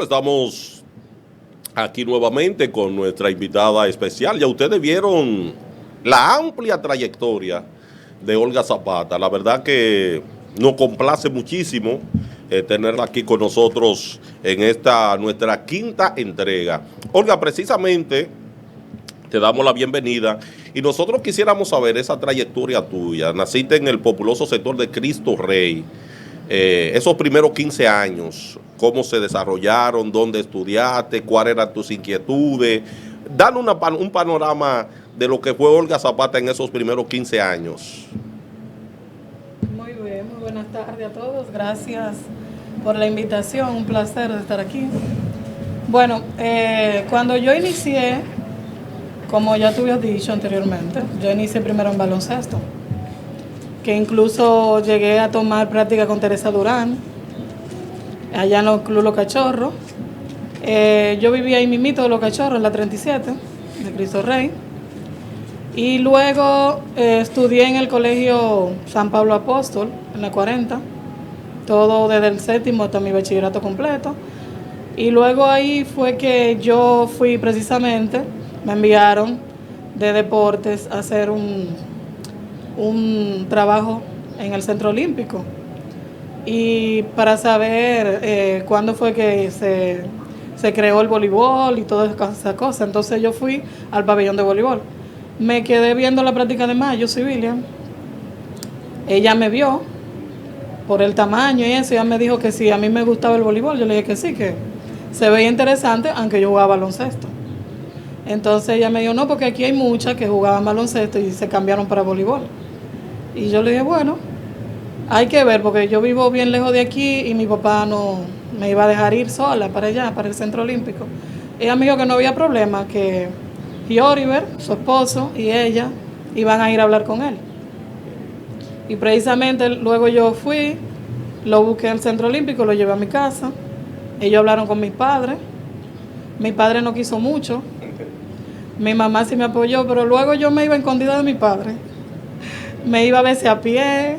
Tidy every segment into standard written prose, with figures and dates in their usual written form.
Bueno, estamos aquí nuevamente con nuestra invitada especial. Ya ustedes vieron la amplia trayectoria de Olga Zapata. La verdad que nos complace muchísimo tenerla aquí con nosotros en esta nuestra quinta entrega. Olga, precisamente te damos la bienvenida y nosotros quisiéramos saber esa trayectoria tuya. Naciste en el populoso sector de Cristo Rey. Esos primeros 15 años, cómo se desarrollaron, dónde estudiaste, cuáles eran tus inquietudes. Danos un panorama de lo que fue Olga Zapata en esos primeros 15 años. Muy bien, muy buenas tardes a todos. Gracias por la invitación, un placer de estar aquí. Bueno, cuando yo inicié, como ya te había dicho anteriormente, yo inicié primero en baloncesto, que incluso llegué a tomar práctica con Teresa Durán, allá en el Club Los Cachorros. Yo vivía ahí mismito de Los Cachorros, en la 37, de Cristo Rey. Y luego estudié en el Colegio San Pablo Apóstol, en la 40, todo desde el séptimo hasta mi bachillerato completo. Y luego ahí fue que yo fui precisamente, me enviaron de deportes a hacer un trabajo en el Centro Olímpico y para saber cuándo fue que se creó el voleibol y todas esas cosas. Entonces yo fui al pabellón de voleibol, me quedé viendo la práctica de Mayo Civilian. Ella me vio por el tamaño y eso, ella me dijo que si a mí me gustaba el voleibol. Yo le dije que sí, que se veía interesante, aunque yo jugaba baloncesto. Entonces ella me dijo, no, porque aquí hay muchas que jugaban baloncesto y se cambiaron para voleibol. Y yo le dije, bueno, hay que ver, porque yo vivo bien lejos de aquí y mi papá no me iba a dejar ir sola para allá, para el Centro Olímpico. Ella me dijo que no había problema, que Oliver, su esposo, y ella iban a ir a hablar con él. Y precisamente luego yo fui, lo busqué en el Centro Olímpico, lo llevé a mi casa. Ellos hablaron con mis padres. Mi padre no quiso mucho. Mi mamá sí me apoyó, pero luego yo me iba escondida de mi padre. Me iba a veces a pie,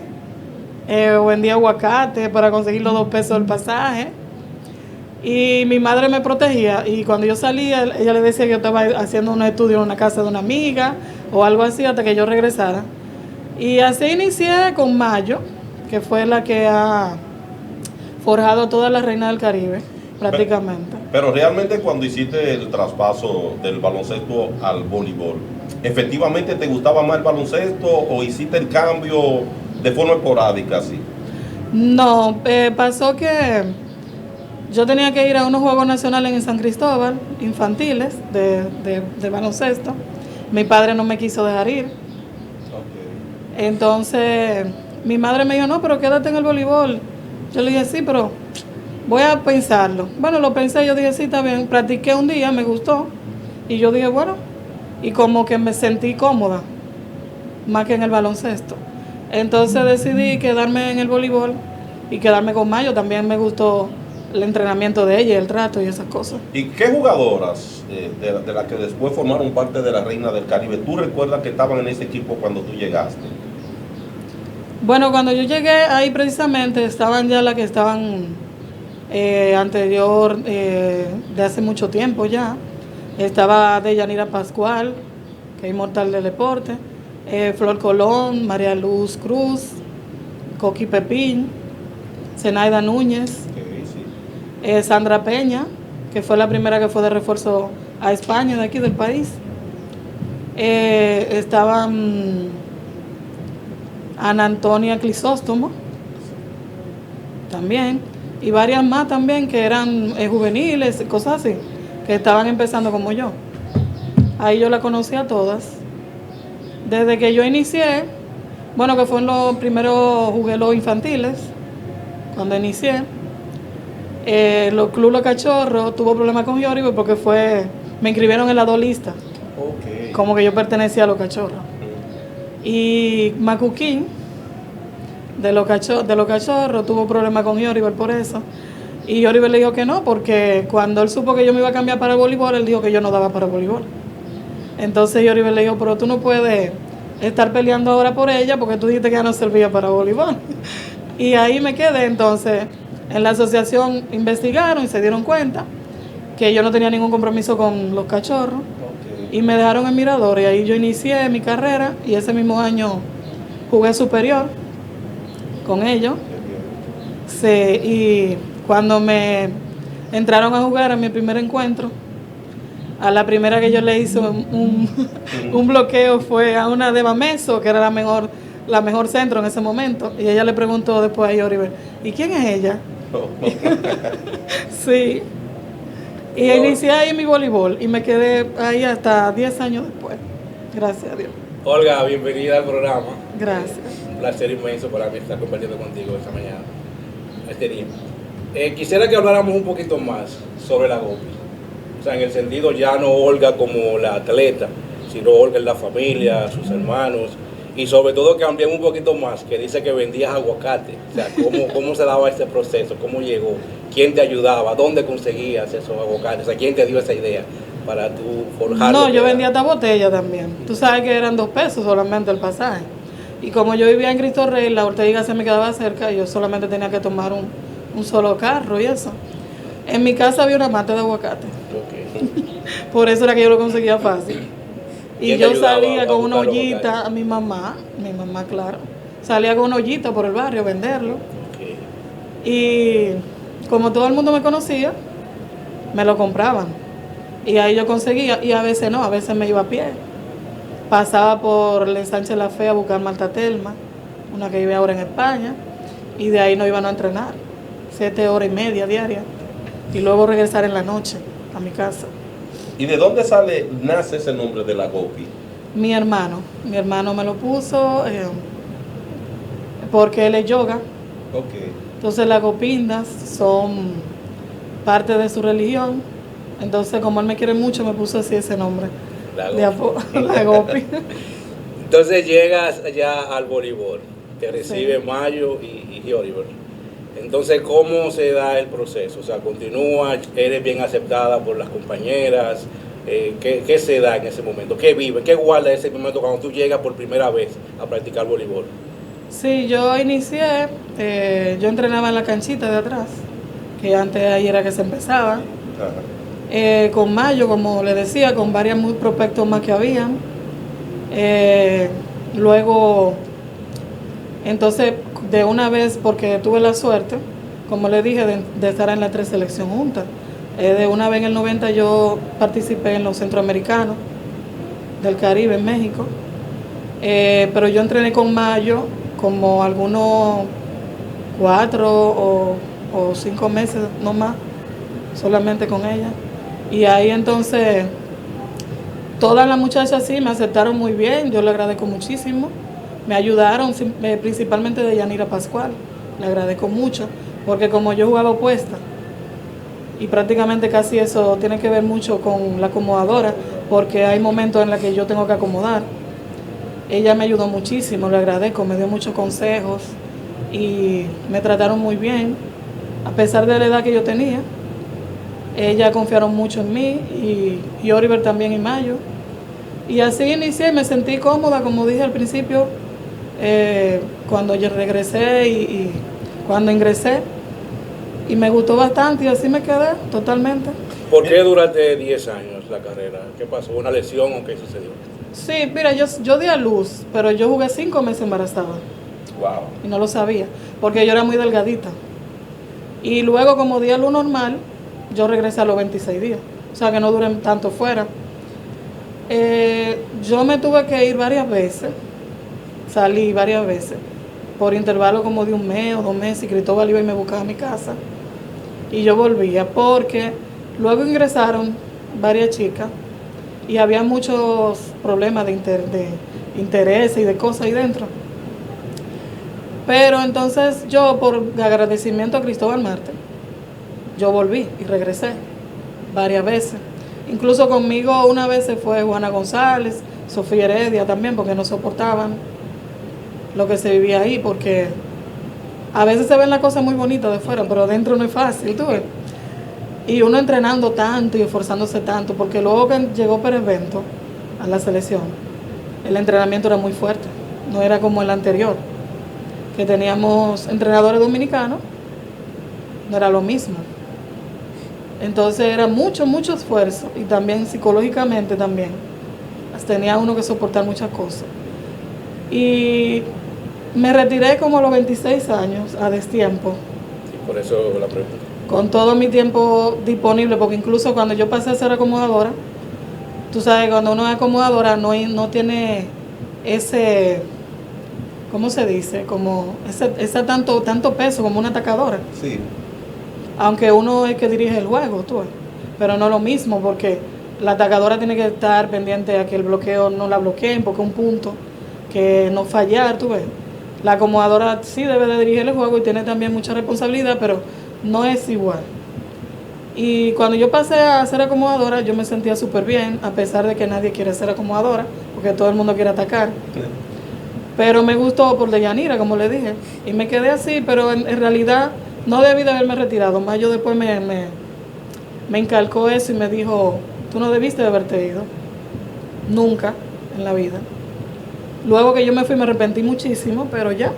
vendía aguacate para conseguir los 2 pesos del pasaje. Y mi madre me protegía. Y cuando yo salía, ella le decía que yo estaba haciendo unos estudios en una casa de una amiga o algo así hasta que yo regresara. Y así inicié con Mayo, que fue la que ha forjado toda la reina del Caribe, prácticamente. Pero realmente cuando hiciste el traspaso del baloncesto al voleibol, ¿efectivamente te gustaba más el baloncesto o hiciste el cambio de forma esporádica así? No, pasó que yo tenía que ir a unos Juegos Nacionales en San Cristóbal, infantiles, de baloncesto. Mi padre no me quiso dejar ir. Okay. Entonces, mi madre me dijo, no, pero quédate en el voleibol. Yo le dije, sí, pero voy a pensarlo. Bueno, lo pensé, yo dije, sí, está bien. Practiqué un día, me gustó. Y yo dije, bueno, y como que me sentí cómoda, más que en el baloncesto. Entonces decidí quedarme en el voleibol y quedarme con Mayo. También me gustó el entrenamiento de ella, el trato y esas cosas. ¿Y qué jugadoras de las que después formaron parte de la Reina del Caribe, tú recuerdas que estaban en ese equipo cuando tú llegaste? Bueno, cuando yo llegué ahí precisamente estaban ya las que estaban anterior, de hace mucho tiempo ya. Estaba Deyanira Pascual, que es inmortal del deporte, Flor Colón, María Luz Cruz, Coqui Pepín, Zenaida Núñez, okay, sí. Sandra Peña, que fue la primera que fue de refuerzo a España, de aquí del país. Estaban Ana Antonia Crisóstomo, también, y varias más también que eran juveniles, cosas así, que estaban empezando como yo. Ahí yo la conocí a todas. Desde que yo inicié, bueno, que fue en los primeros, jugué los infantiles, cuando inicié. Los Club Los Cachorros tuvo problemas con Yoribel porque me inscribieron en la 2 lista. Okay. Como que yo pertenecía a Los Cachorros. Y Macuquín, de los cachorros, tuvo problemas con Yoribel por eso. Y Yoribel le dijo que no, porque cuando él supo que yo me iba a cambiar para el voleibol, él dijo que yo no daba para el voleibol. Entonces Yoribel le dijo, pero tú no puedes estar peleando ahora por ella porque tú dijiste que ya no servía para voleibol. Y ahí me quedé. Entonces En la asociación investigaron y se dieron cuenta que yo no tenía ningún compromiso con los cachorros. Ok. Y me dejaron en Mirador y ahí yo inicié mi carrera y ese mismo año jugué superior con ellos. Sí, y cuando me entraron a jugar en mi primer encuentro, a la primera que yo le hice un bloqueo fue a una de Bameso, que era la mejor centro en ese momento, y ella le preguntó después a Yoriber, ¿y quién es ella? Sí. Y inicié ahí mi voleibol y me quedé ahí hasta 10 años después. Gracias a Dios. Olga, bienvenida al programa. Gracias. Un placer inmenso para mí estar compartiendo contigo esta mañana, este día. Quisiera que habláramos un poquito más sobre la Gopi. O sea, en el sentido ya no Olga como la atleta, sino Olga en la familia, sus hermanos. Y sobre todo que amplíen un poquito más, que dice que vendías aguacate. O sea, ¿cómo se daba ese proceso? ¿Cómo llegó? ¿Quién te ayudaba? ¿Dónde conseguías esos aguacates? O sea, ¿quién te dio esa idea para tú forjar? No, yo vendía hasta botella también. Tú sabes que eran 2 pesos solamente el pasaje. Y como yo vivía en Cristo Rey, la Ortega se me quedaba cerca y yo solamente tenía que tomar un solo carro y eso. En mi casa había una mata de aguacate. Okay. Por eso era que yo lo conseguía fácil. Y ¿Quién te yo ayudaba salía a con una buscar los ollita, aguacates? a mi mamá, claro. Salía con una ollita por el barrio a venderlo. Okay. Y como todo el mundo me conocía, me lo compraban. Y ahí yo conseguía, y a veces no, a veces me iba a pie. Pasaba por el ensanche La Fe a buscar Marta Telma, una que vive ahora en España, y de ahí nos iban a entrenar, 7 horas y media diarias, y luego regresar en la noche a mi casa. ¿Y de dónde nace ese nombre de la Gopi? Mi hermano me lo puso porque él es yoga. Ok. Entonces las gopindas son parte de su religión. Entonces como él me quiere mucho me puso así ese nombre. La Gopi. Entonces llegas ya al voleibol, te recibe Sí. Mayo y Oliver. Entonces, ¿cómo se da el proceso? O sea, continúa, eres bien aceptada por las compañeras. ¿Qué se da en ese momento? ¿Qué vive? ¿Qué guarda ese momento cuando tú llegas por primera vez a practicar voleibol? Sí, yo inicié, yo entrenaba en la canchita de atrás, que antes ahí era que se empezaba. Ajá. Con Mayo, como le decía, con varios muy prospectos más que habían. Luego, entonces, de una vez, porque tuve la suerte, como le dije, de estar en la 3 selección juntas. De una vez en el 90 yo participé en los centroamericanos del Caribe en México. Pero yo entrené con Mayo como algunos 4 o 5 meses, no más, solamente con ella. Y ahí entonces todas las muchachas sí me aceptaron muy bien, yo le agradezco muchísimo. Me ayudaron, principalmente de Yanira Pascual, le agradezco mucho, porque como yo jugaba opuesta, y prácticamente casi eso tiene que ver mucho con la acomodadora, porque hay momentos en los que yo tengo que acomodar. Ella me ayudó muchísimo, le agradezco, me dio muchos consejos y me trataron muy bien, a pesar de la edad que yo tenía. Ellas confiaron mucho en mí y Oliver también y Mayo. Y así inicié y me sentí cómoda, como dije al principio, cuando yo regresé y cuando ingresé. Y me gustó bastante y así me quedé totalmente. ¿Por qué durante 10 años la carrera? ¿Qué pasó? ¿Una lesión o qué sucedió? Sí, mira, yo di a luz, pero yo jugué 5 meses embarazada. Wow. Y no lo sabía, porque yo era muy delgadita. Y luego, como di a luz normal, yo regresé a los 26 días. O sea, que no duré tanto fuera. Yo me tuve que ir varias veces, salí varias veces, por intervalo como de 1 mes o 2 meses, y Cristóbal iba y me buscaba a mi casa. Y yo volvía, porque luego ingresaron varias chicas y había muchos problemas de interés y de cosas ahí dentro. Pero entonces yo, por agradecimiento a Cristóbal Marte, yo volví y regresé varias veces. Incluso conmigo una vez se fue Juana González, Sofía Heredia también, porque no soportaban lo que se vivía ahí, porque a veces se ven las cosas muy bonitas de fuera, pero dentro no es fácil, tú ves. Y uno entrenando tanto y esforzándose tanto, porque luego que llegó Pérez Bento a la selección, el entrenamiento era muy fuerte, no era como el anterior, que teníamos entrenadores dominicanos no era lo mismo. Entonces era mucho, mucho esfuerzo y también psicológicamente también. Tenía uno que soportar muchas cosas. Y me retiré como a los 26 años, a destiempo. Sí, por eso la pregunta. Con todo mi tiempo disponible, porque incluso cuando yo pasé a ser acomodadora, tú sabes, cuando uno es acomodadora no tiene ese, ¿cómo se dice? Como ese tanto peso como una atacadora. Sí. Aunque uno es que dirige el juego, tú ves. Pero no es lo mismo, porque la atacadora tiene que estar pendiente a que el bloqueo no la bloqueen, porque es un punto que no fallar, tú ves. La acomodadora sí debe de dirigir el juego y tiene también mucha responsabilidad, pero no es igual. Y cuando yo pasé a ser acomodadora, yo me sentía súper bien, a pesar de que nadie quiere ser acomodadora, porque todo el mundo quiere atacar. Pero me gustó por Deyanira, como le dije, y me quedé así, pero en realidad no debí de haberme retirado. Más yo después me encalcó eso y me dijo, tú no debiste de haberte ido, nunca en la vida. Luego que yo me fui me arrepentí muchísimo, pero ya.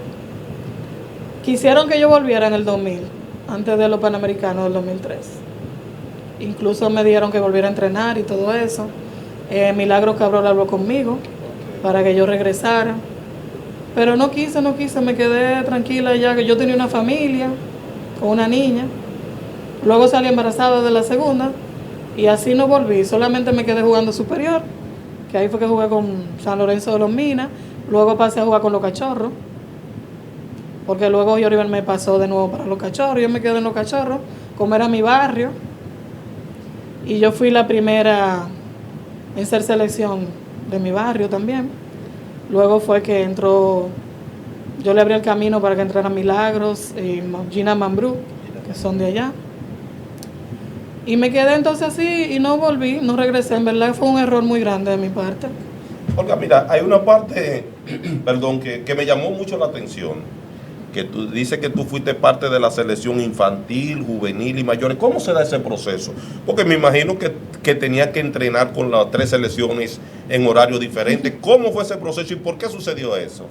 Quisieron que yo volviera en el 2000, antes de los Panamericanos del 2003. Incluso me dijeron que volviera a entrenar y todo eso. Milagro Cabral habló conmigo para que yo regresara. Pero no quise, me quedé tranquila ya que yo tenía una familia con una niña. Luego salí embarazada de la segunda y así no volví. Solamente me quedé jugando superior, que ahí fue que jugué con San Lorenzo de los Minas. Luego pasé a jugar con los Cachorros, porque luego Yorivel me pasó de nuevo para los Cachorros. Yo me quedé en los Cachorros, como era mi barrio. Y yo fui la primera en ser selección de mi barrio también. Luego fue que entró, yo le abrí el camino para que entrara Milagros y Gina Mambrú, que son de allá. Y me quedé entonces así y no volví, no regresé. En verdad fue un error muy grande de mi parte. Olga, mira, hay una parte, perdón, que me llamó mucho la atención. Que tú dices que tú fuiste parte de la selección infantil, juvenil y mayores. ¿Cómo se da ese proceso? Porque me imagino que tenías que entrenar con las 3 selecciones en horarios diferentes. ¿Cómo fue ese proceso y por qué sucedió eso?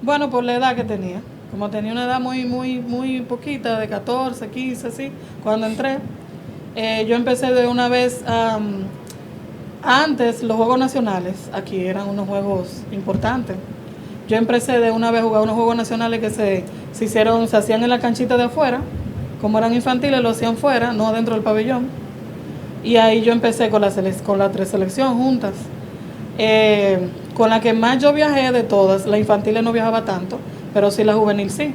Bueno, por la edad que tenía. Como tenía una edad muy poquita, de 14, 15, así, cuando entré, yo empecé de una vez. Antes, los Juegos Nacionales, aquí eran unos juegos importantes. Yo empecé de una vez a jugar unos Juegos Nacionales que se hacían en la canchita de afuera. Como eran infantiles, lo hacían fuera, no dentro del pabellón. Y ahí yo empecé con las 3 selecciones juntas. Con la que más yo viajé de todas, la infantil no viajaba tanto, pero sí la juvenil sí.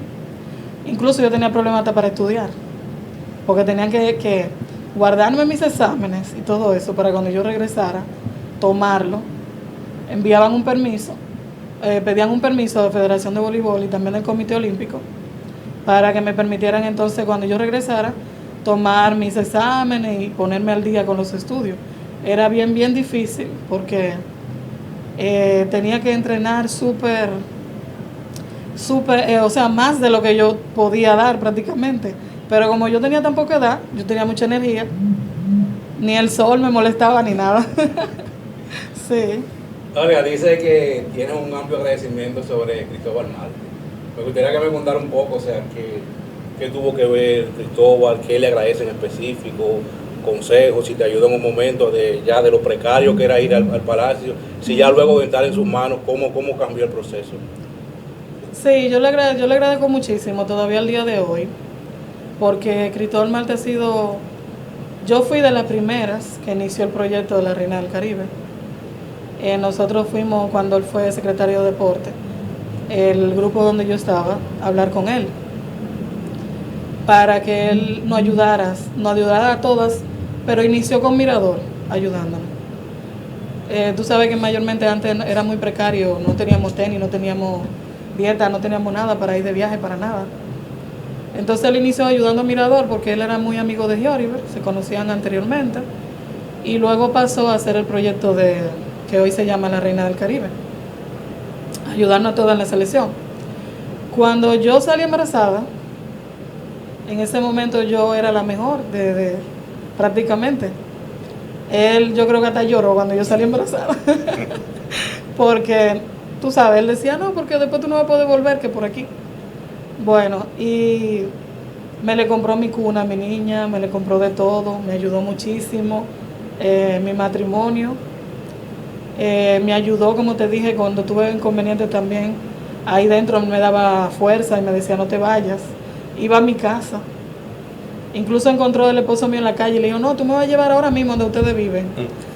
Incluso yo tenía problemas hasta para estudiar, porque tenían que guardarme mis exámenes y todo eso para cuando yo regresara, tomarlo. Enviaban un permiso, pedían un permiso de Federación de Voleibol y también del Comité Olímpico para que me permitieran entonces cuando yo regresara tomar mis exámenes y ponerme al día con los estudios. Era bien difícil porque tenía que entrenar súper, o sea, más de lo que yo podía dar prácticamente. Pero como yo tenía tan poca edad, yo tenía mucha energía, ni el sol me molestaba ni nada. Sí. Olga, dice que tienes un amplio agradecimiento sobre Cristóbal Marte. Me gustaría que me contara un poco, o sea, qué tuvo que ver Cristóbal, qué le agradece en específico, consejos, si te ayuda en un momento de lo precario que era ir al palacio, si ya luego de estar en sus manos, cómo cambió el proceso. Sí, yo le agradezco muchísimo todavía al día de hoy, porque Cristóbal Marte ha sido, yo fui de las primeras que inició el proyecto de la Reina del Caribe. Nosotros fuimos, cuando él fue secretario de Deporte, el grupo donde yo estaba, a hablar con él, para que él nos ayudara a todas, pero inició con Mirador, ayudándonos. Tú sabes que mayormente antes era muy precario, no teníamos tenis, no teníamos dieta, no teníamos nada para ir de viaje, para nada. Entonces él inició ayudando a Mirador porque él era muy amigo de Gioriver, se conocían anteriormente, y luego pasó a hacer el proyecto que hoy se llama la Reina del Caribe, ayudarnos a todas en la selección. Cuando yo salí embarazada, en ese momento yo era la mejor prácticamente. Él, yo creo que hasta lloró cuando yo salí embarazada. Porque, tú sabes, él decía, no, porque después tú no vas a poder volver, que por aquí. Bueno, y Me le compró mi cuna a mi niña, me le compró de todo, me ayudó muchísimo. Mi matrimonio, me ayudó, como te dije, cuando tuve inconvenientes también. Ahí dentro me daba fuerza y me decía, no te vayas. Iba a mi casa. Incluso encontró el esposo mío en la calle y le dijo, no, tú me vas a llevar ahora mismo donde ustedes viven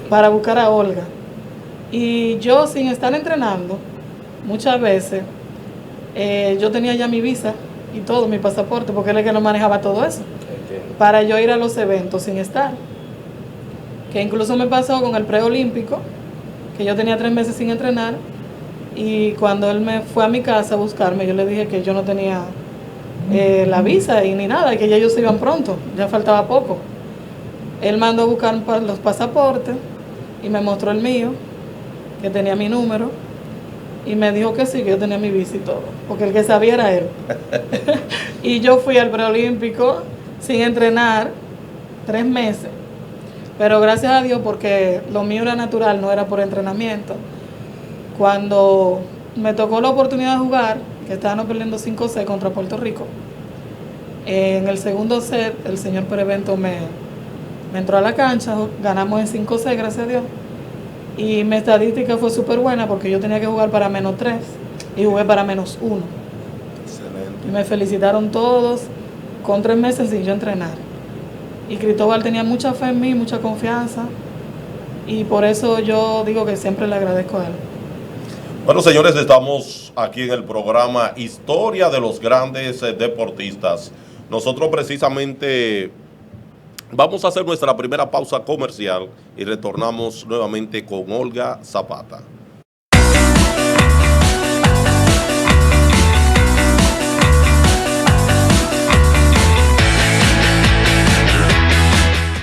para buscar a Olga. Y yo, sin estar entrenando, muchas veces, yo tenía ya mi visa y todo, mi pasaporte, porque él es el que no manejaba todo eso, para yo ir a los eventos sin estar. Que incluso me pasó con el preolímpico, que yo tenía 3 meses sin entrenar, y cuando él me fue a mi casa a buscarme, yo le dije que yo no tenía la visa y ni nada, y que ya ellos se iban pronto, ya faltaba poco. Él mandó a buscar los pasaportes y me mostró el mío, que tenía mi número, y me dijo que sí, que yo tenía mi visa y todo, porque el que sabía era él. Y yo fui al preolímpico sin entrenar 3 meses, pero gracias a Dios, porque lo mío era natural, no era por entrenamiento. Cuando me tocó la oportunidad de jugar, que estábamos perdiendo 5-6 contra Puerto Rico, en el segundo set el señor Prevento me entró a la cancha, ganamos en 5-6, gracias a Dios, y mi estadística fue súper buena porque yo tenía que jugar para -3 y jugué para -1. Excelente. Y me felicitaron todos con 3 meses sin yo entrenar. Y Cristóbal tenía mucha fe en mí, mucha confianza, y por eso yo digo que siempre le agradezco a él. Bueno, señores, estamos aquí en el programa Historia de los Grandes Deportistas. Nosotros precisamente vamos a hacer nuestra primera pausa comercial y retornamos nuevamente con Olga Zapata.